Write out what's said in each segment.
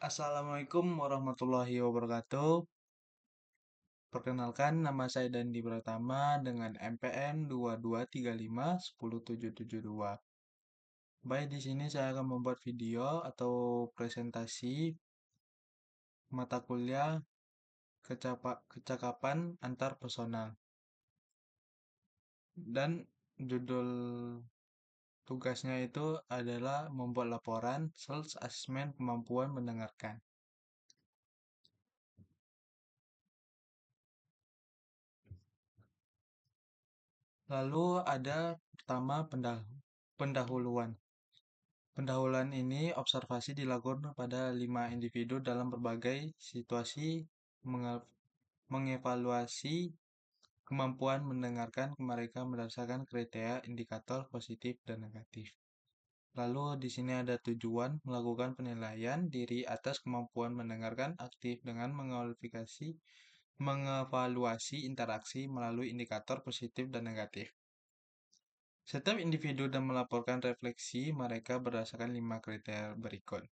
Assalamualaikum warahmatullahi wabarakatuh. Perkenalkan, nama saya Dandi Pratama dengan MPN 2235107772. Baik, di sini saya akan membuat video atau presentasi mata kuliah kecakapan antar personal. Dan judul tugasnya itu adalah membuat laporan self assessment kemampuan mendengarkan. Lalu ada pertama pendahuluan. Pendahuluan ini observasi dilakukan pada 5 individu dalam berbagai situasi mengevaluasi kemampuan mendengarkan mereka berdasarkan kriteria indikator positif dan negatif. Lalu di sini ada tujuan melakukan penilaian diri atas kemampuan mendengarkan aktif dengan mengevaluasi interaksi melalui indikator positif dan negatif. Setiap individu dan melaporkan refleksi mereka berdasarkan 5 kriteria berikut.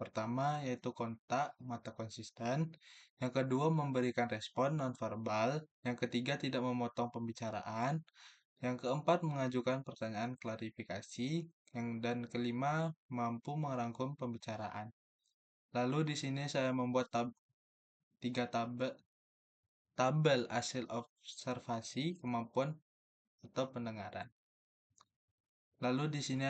Pertama, yaitu kontak mata konsisten. Yang kedua, memberikan respon nonverbal. Yang ketiga, tidak memotong pembicaraan. Yang keempat, mengajukan pertanyaan klarifikasi. Dan kelima, mampu merangkum pembicaraan. Lalu di sini saya membuat tiga tabel hasil observasi kemampuan atau pendengaran. Lalu di sini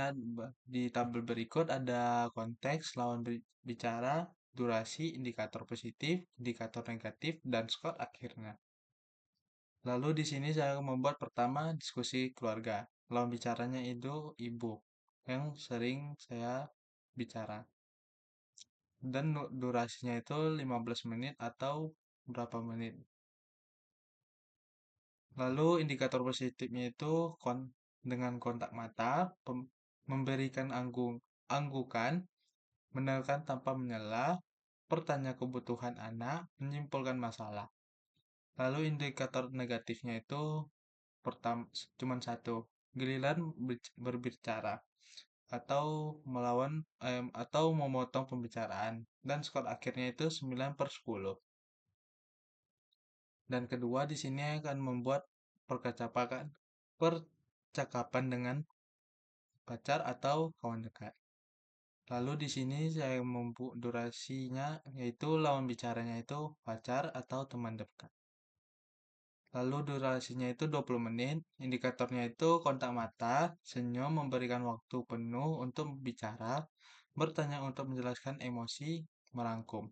di tabel berikut ada konteks, lawan bicara, durasi, indikator positif, indikator negatif, dan skor akhirnya. Lalu di sini saya membuat pertama diskusi keluarga. Lawan bicaranya itu ibu yang sering saya bicara. Dan durasinya itu 15 menit atau berapa menit. Lalu indikator positifnya itu dengan kontak mata, memberikan anggukan, mendengarkan tanpa menyela, bertanya kebutuhan anak, menyimpulkan masalah. Lalu indikator negatifnya itu pertama cuma satu, giliran berbicara atau atau memotong pembicaraan, dan skor akhirnya itu 9/10. Dan kedua di sini akan membuat percakapan dengan pacar atau kawan dekat. Lalu di sini saya durasinya yaitu lawan bicaranya itu pacar atau teman dekat. Lalu durasinya itu 20 menit, indikatornya itu kontak mata, senyum, memberikan waktu penuh untuk bicara, bertanya untuk menjelaskan emosi, merangkum.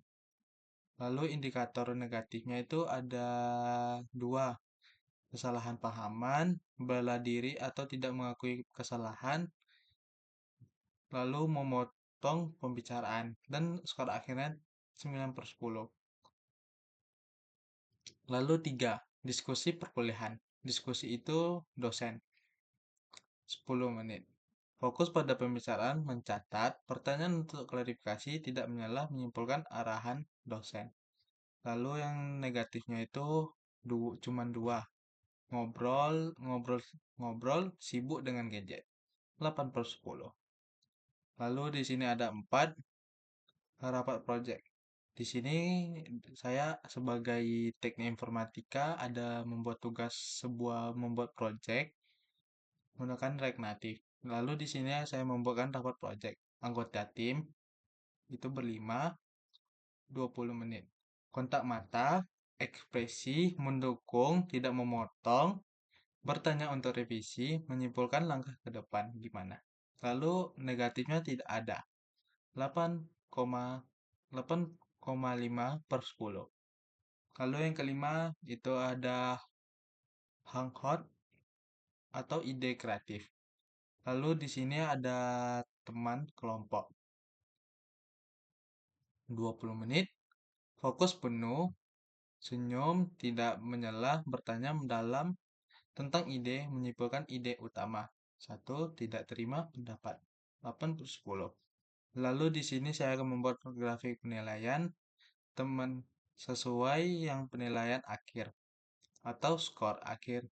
Lalu indikator negatifnya itu ada dua, kesalahan pahaman, bela diri atau tidak mengakui kesalahan, lalu memotong pembicaraan, dan skor akhirnya 9/10. Lalu 3, diskusi perkuliahan. Diskusi itu dosen, 10 menit. Fokus pada pembicaraan, mencatat, pertanyaan untuk klarifikasi, tidak menyalah, menyimpulkan arahan dosen. Lalu yang negatifnya itu cuma 2, ngobrol, ngobrol, ngobrol, sibuk dengan gadget, 8/10. Lalu di sini ada 4, rapat project. Di sini saya sebagai teknik informatika ada membuat tugas membuat project menggunakan React Native. Lalu di sini saya membuatkan rapat project. Anggota tim itu berlima, 20 menit. Kontak mata, ekspresi, mendukung, tidak memotong, bertanya untuk revisi, menyimpulkan langkah ke depan gimana. Lalu negatifnya tidak ada. 8,5/10. Lalu yang kelima itu ada hangout atau ide kreatif. Lalu di sini ada teman kelompok. 20 menit, fokus penuh, senyum, tidak menyela, bertanya mendalam tentang ide, menyimpulkan ide utama. 1. Tidak terima pendapat. 8/10. Lalu di sini saya akan membuat grafik penilaian teman sesuai yang penilaian akhir atau skor akhir.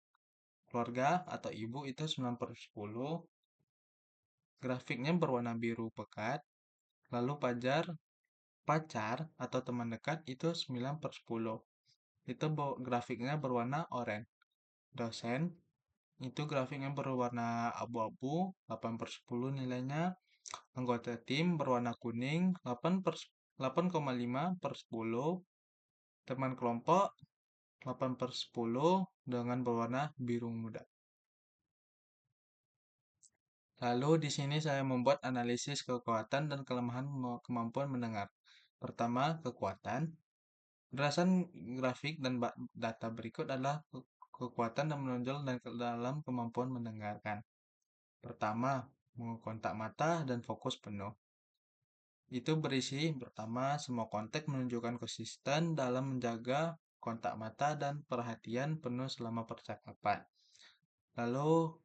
Keluarga atau ibu itu 9/10. Grafiknya berwarna biru pekat. Lalu pacar atau teman dekat itu 9/10. Itu grafiknya berwarna oranye. Dosen itu grafiknya berwarna abu-abu, 8/10 nilainya. Anggota tim berwarna kuning, 8,5/10. Teman kelompok 8/10 dengan berwarna biru muda. Lalu di sini saya membuat analisis kekuatan dan kelemahan kemampuan mendengar. Pertama, kekuatan. Berdasarkan grafik dan data berikut adalah kekuatan dan menonjol dalam kemampuan mendengarkan. Pertama, kontak mata dan fokus penuh. Itu berisi pertama, semua konteks menunjukkan konsisten dalam menjaga kontak mata dan perhatian penuh selama percakapan. Lalu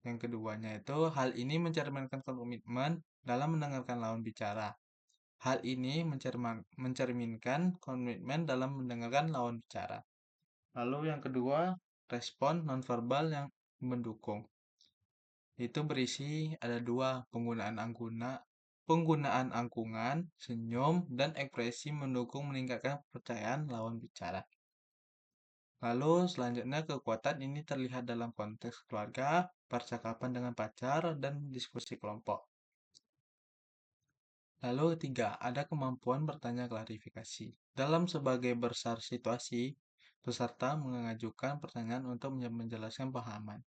yang keduanya itu hal ini mencerminkan komitmen dalam mendengarkan lawan bicara. Hal ini mencerminkan komitmen dalam mendengarkan lawan bicara. Lalu yang kedua, respon nonverbal yang mendukung. Itu berisi ada dua, penggunaan angkungan, senyum, dan ekspresi mendukung meningkatkan kepercayaan lawan bicara. Lalu selanjutnya kekuatan ini terlihat dalam konteks keluarga, percakapan dengan pacar, dan diskusi kelompok. Lalu tiga, ada kemampuan bertanya klarifikasi. Dalam sebagai besar situasi, peserta mengajukan pertanyaan untuk menjelaskan pahaman.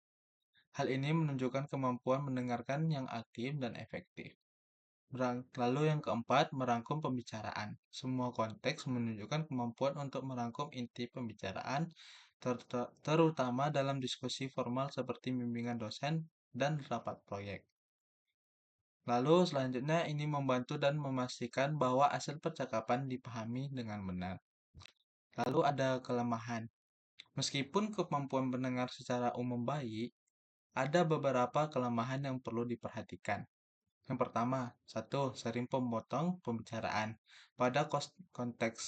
Hal ini menunjukkan kemampuan mendengarkan yang aktif dan efektif. Lalu yang keempat, merangkum pembicaraan. Semua konteks menunjukkan kemampuan untuk merangkum inti pembicaraan, terutama dalam diskusi formal seperti bimbingan dosen dan rapat proyek. Lalu selanjutnya ini membantu dan memastikan bahwa hasil percakapan dipahami dengan benar. Lalu ada kelemahan. Meskipun kemampuan mendengar secara umum baik, ada beberapa kelemahan yang perlu diperhatikan. Yang pertama, satu, sering memotong pembicaraan. Pada konteks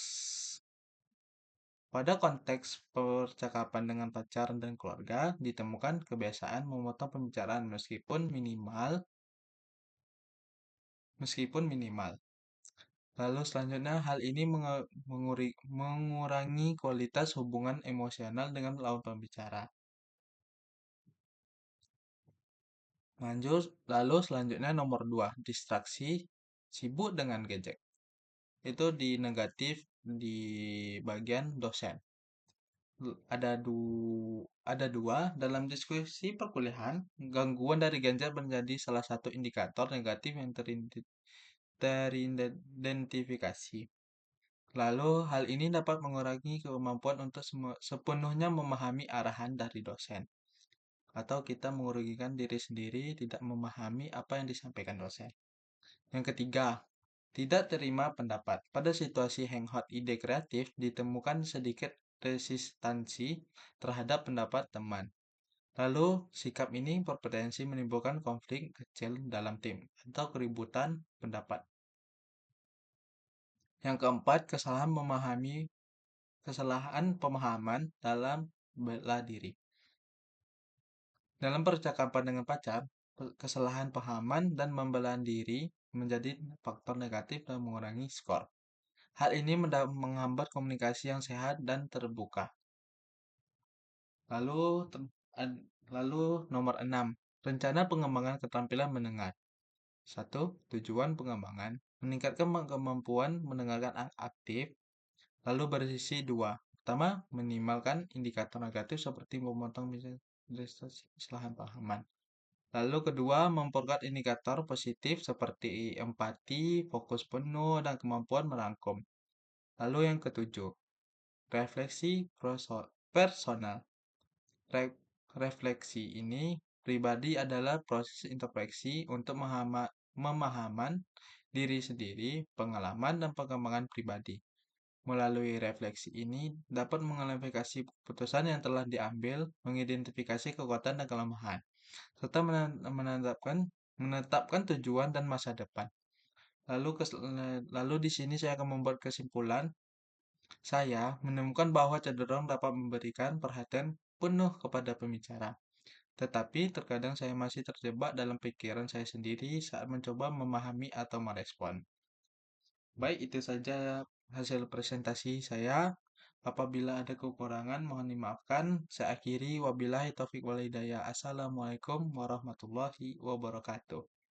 percakapan dengan pacar dan keluarga, ditemukan kebiasaan memotong pembicaraan meskipun minimal. Lalu selanjutnya, hal ini mengurangi kualitas hubungan emosional dengan lawan pembicara. Lalu selanjutnya nomor 2, distraksi, sibuk dengan gadget. Itu di negatif di bagian dosen. Ada dua, dalam diskusi perkuliahan, gangguan dari gadget menjadi salah satu indikator negatif yang teridentifikasi. Lalu, hal ini dapat mengurangi kemampuan untuk sepenuhnya memahami arahan dari dosen. Atau kita merugikan diri sendiri tidak memahami apa yang disampaikan dosen. Yang ketiga, tidak terima pendapat. Pada situasi hangout ide kreatif, ditemukan sedikit resistansi terhadap pendapat teman. Lalu, sikap ini berpotensi menimbulkan konflik kecil dalam tim atau keributan pendapat. Yang keempat, kesalahan pemahaman dalam bela diri. Dalam percakapan dengan pacar, kesalahan pahaman dan membela diri menjadi faktor negatif dan mengurangi skor. Hal ini menghambat komunikasi yang sehat dan terbuka. Lalu nomor 6, rencana pengembangan keterampilan mendengar. 1. Tujuan pengembangan, meningkatkan kemampuan mendengarkan aktif. Lalu berisi 2. Pertama, minimalkan indikator negatif seperti memotong kesalahan pahaman. Lalu kedua, memperkuat indikator positif seperti empati, fokus penuh, dan kemampuan merangkum. Lalu yang ketujuh, refleksi personal. Refleksi ini pribadi adalah proses introspeksi untuk memahaman diri sendiri, pengalaman, dan pengembangan pribadi. Melalui refleksi ini dapat menglarifikasi keputusan yang telah diambil, mengidentifikasi kekuatan dan kelemahan, serta menetapkan tujuan dan masa depan. Lalu di sini saya akan membuat kesimpulan. Saya menemukan bahwa cenderung dapat memberikan perhatian penuh kepada pembicara. Tetapi terkadang saya masih terjebak dalam pikiran saya sendiri saat mencoba memahami atau merespon. Baik, itu saja hasil presentasi saya. Apabila ada kekurangan, mohon dimaafkan. Saya akhiri, wabillahi taufiq wal hidayah. Assalamualaikum warahmatullahi wabarakatuh.